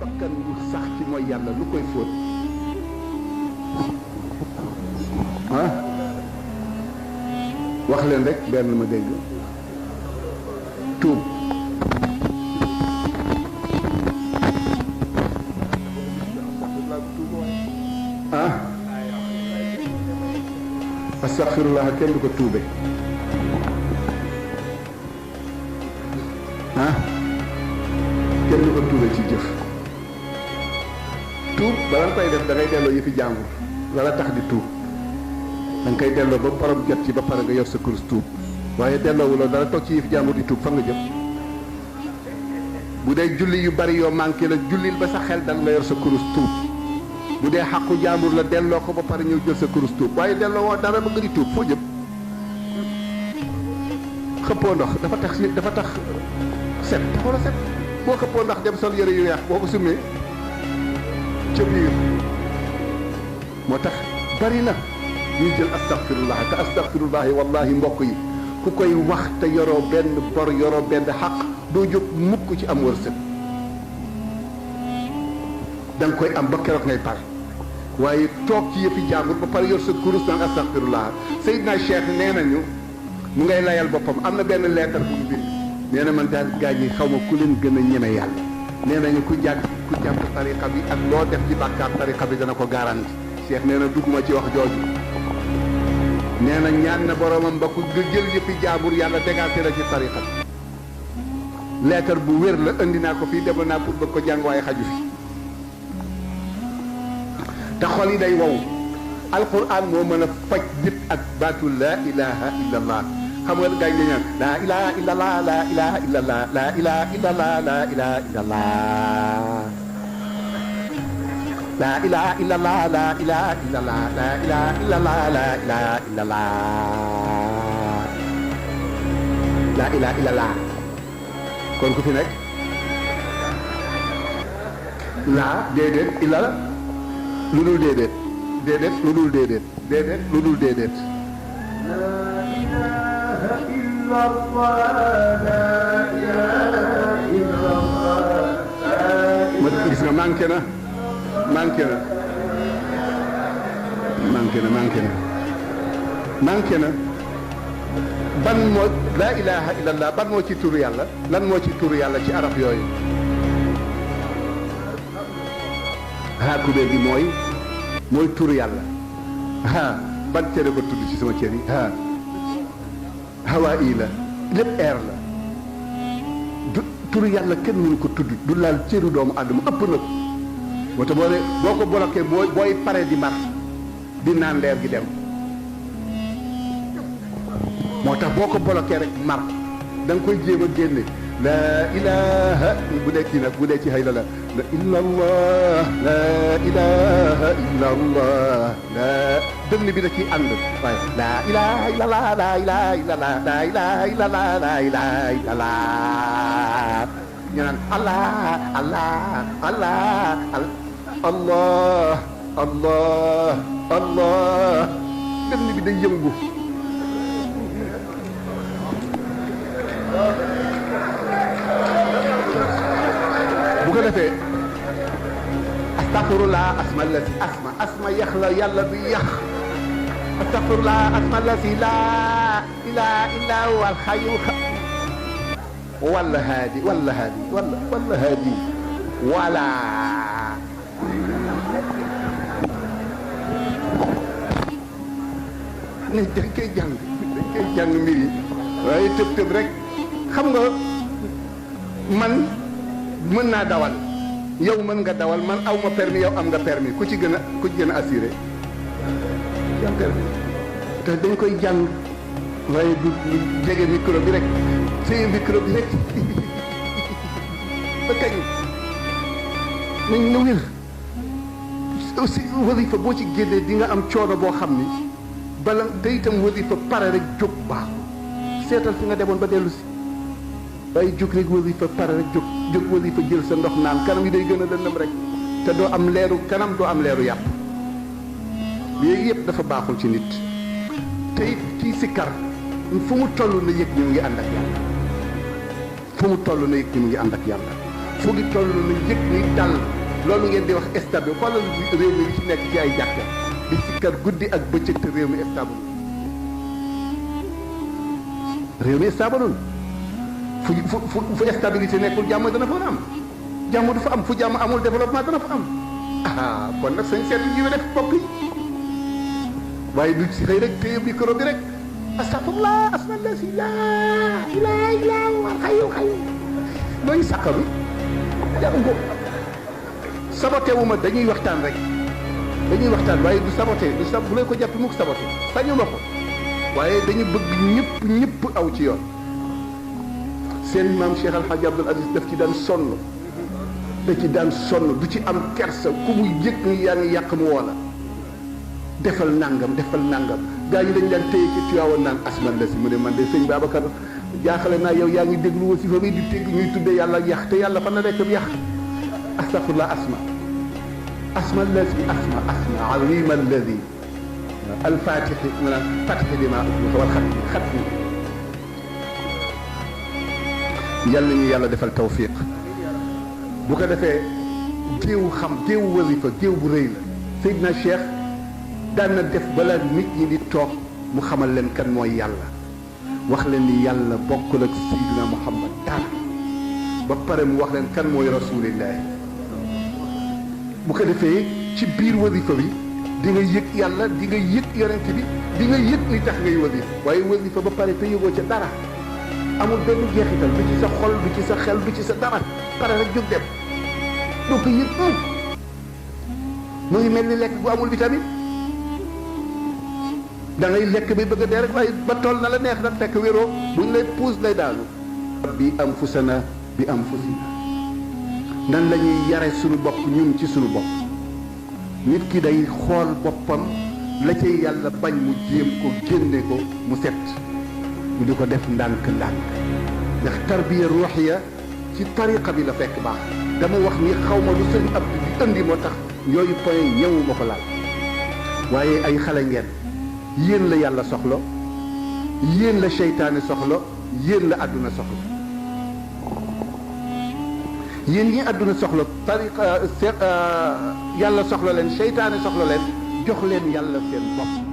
bakkan bu sax ci mooy yàlla lu koy fóot ah wax leen rek benn ma dégg tuub ah astaghfirullah kenn du ko tuube ah kenn du ko tuube ci jëf tuub bala nga koy def da ngay delloo yëfi jàmbur lala tax di tuub da nga koy delloo ba borom jot ci ba pare nga yor sa kurus tuub waaye delloowuloo dara toog ci yëfi jàmbur di tuub fa nga jëm bu dee julli yu bari yoo manqué la jullil ba sa xel dal nga yor sa kurus tuub bu dee xàqu jàmbur la delloo ko ba pare ñëw jël sa kurus tuub waaye delloo woo dara ba nga di tuub foo jëm xëppoo ndox dafa tax set taxul a set boo xëppoo ndox dem sol yëre yu weex boo ko sumee ca biir moo tax bari na ñuy jël astaghfirullah te astaghfirullahi wallahi mbokk yi ku koy wax te yoroo benn bor yoroo benn xaq doo jóg mukk ci am wërsëg da nga koy am ba keroog ngay pare waaye toog ci yëfi jàmbur ba pare yor sa kurus naan astaghfirullah Seydina Cheikh nee nañu mu ngay layal boppam am na benn leetar bu mu bind nee na man daal gaa yi xaw ma ku leen gën a ñeme yàlla nee nañu ku jàpp tariqa bi ak loo def ci bàkkaar tariqa bi dana ko garanti Cheikh nee na dugguma ci wax jooju nee na ñaan na boromam ba ku jël yëfi jàmbur yàlla dégagé la ci tariqa bi leetar bu wér la indi naa ko fii demal naa pour bëgg ko jàng waaye xaju fi te xol yi day wow alquran moo mën a faj nit ak baatu laa ilaha illallah xam nga gaañ dañu naan laa ilaha illallah laa ilaha illallah laa ilaha illallah laa ilaha illallah laa ilaha illallah laa ilaha illallah laa ilaha illallah laa ilaha illallah laa ilaha illallah kon ku fi nekk laa déedéet illa la lu dul déedéet déedéet lu dul déedéet déedéet lu dul déedéet laa ilaha illallah laa ilaha illallah ma gis nga manqué na manqué na manqué na manqué na manqué na ban moo laa ilaha illallah ban moo ci turu yàlla lan moo ci turu yàlla ci arab yooyu haa kubéer gi mooy turu yàlla haa ban cere ko tudd ci sama cër yi haa hawaa ii la lépp air la du turu yàlla kenn mënu ko tudd du laal cëru doomu aadama ëpp na ko wata boo ko bloqué booy pare di mar di naan leer gi dem moo tax boo ko bloqué rek mar da nga koy jéem a génne laa ilaha bu dee kii nag bu dee ci xëy la illallah laa ilaha illallah laa dënn bi da ciy ànd waaye laa ilaha illallah laa ilaha illallah laa ilaha illallah laa ilaha illallah ñu naan allah allah allah allah allah allah dënn bi day yëngu bu ko defee astaghfirullah asma allati asma yax la yàlla bi yax astaghfirullah asma allati laa ilaha illa huwa alxayu wala haadi wala haadi wala haadi wala ne dañ koy jàng mbir yi waaye tëb rek xam nga man mën naa dawal yow mën nga dawal man aw ma permis yow am nga permis ku ci gën a assuré am permis te dañ koy jàng waaye du jege micro bi rek téye micro bi rek ba kañ nañ na wér aussi wasifa boo ci génnee di nga am coono boo xam ni bala te itam wasifa pare rek jóg baaxul seetal fi nga demoon ba dellu si waaye jóg rek wasifa pare rek jóg wasifa jël sa ndox naan kanam yi day gën a lëndëm rek te doo am leeru kanam doo am leeru yàpp yooyu yëpp dafa baaxul ci nit te it kii sikkar fu mu toll na yëg ñu ngi ànd ak yàlla fu mu toll na yëg ñu ngi ànd ak yàlla fu ngi toll na njëkk ni dal loolu ngeen di wax stable xoolal réew mi ci nekk ci ay jàkka di sikkar guddi ak bëccëg te réew mi stable réew mi stable fu stabilité nekkul jàmm dana fa am jàmm du fa am fu jàmm amul développement dana fa am kon nag sañ seet yi def bopp yi waaye du si xëy rek téye micro bi rek astafurlah asmalla si laa ilaa ilaa wa xayu nooy sàkkalu jaru ko saboté wu ma dañuy waxtaan rek dañuy waxtaan waaye du saboté bu leen ko jàpp mukk saboté sañu ma ko waaye dañu bëgg ñëpp aw ci yoon seen maam Cheikh Al Hadj Abdoul Aziz daf ci daan sonn da ci daan sonn du ci am kersa ku mu yëg ni yaa ngi yàq mu woo la defal nangam gaa ñi dañ daan téye ci Tiwaawan naan asman la si mu ne man de sëñ Babacar jaaxale naa yow yaa ngi déglu wasifa bi di tégg ñuy tuddee yàlla ak yàq te yàlla fan la nekk bi yàq astafurlah asma alladi asma alima alladi alfatixi maanaam fatixi lima uxliqa wal xatmi yàlla ñu yàlla defal tawfiq bu ko defee géewu wasifa géew bu rëy la Seydina Cheikh daan na def balaa nit ñi di toog mu xamal leen kan mooy yàlla wax leen ni yàlla bokkul ak Seydina Muhammad dara ba pare mu wax leen kan mooy rasulillahi bu ko defee ci biir wasifa bi di nga yëg yàlla di nga yëg yonent bi di nga yëg li tax ngay wasifa waaye wasifa ba pare te yëgoo ca dara amul benn jeexital du ci sa xol du ci sa xel du ci sa dara pare rek jóg dem doo ko yëg mu ngi mel ni lekk bu amul vitamine da ngay lekk bi bëgg a dee rek waaye ba toll na la neex nag fekk wéroo buñ lay puus lay daanu bi anfusana bi anfusina nan la ñuy yare suñu bopp ñun ci suñu bopp nit ki day xool boppam la cay yàlla bañ mu jéem ko génne ko mu set mu di ko def ndànk-ndànk ndax tarbiya ruuxiya ci tariqa bi la fekk baax dama wax ni xaw ma lu sëñ Abdou di indi moo tax yooyu point ñëwu ma ko laal waaye ay xale ngeen yéen la yàlla soxla yéen la seytaane soxla yéen la àdduna soxla yéen ñi àdduna soxla tariqa yàlla soxla leen seytaane soxla leen jox leen yàlla seen bopp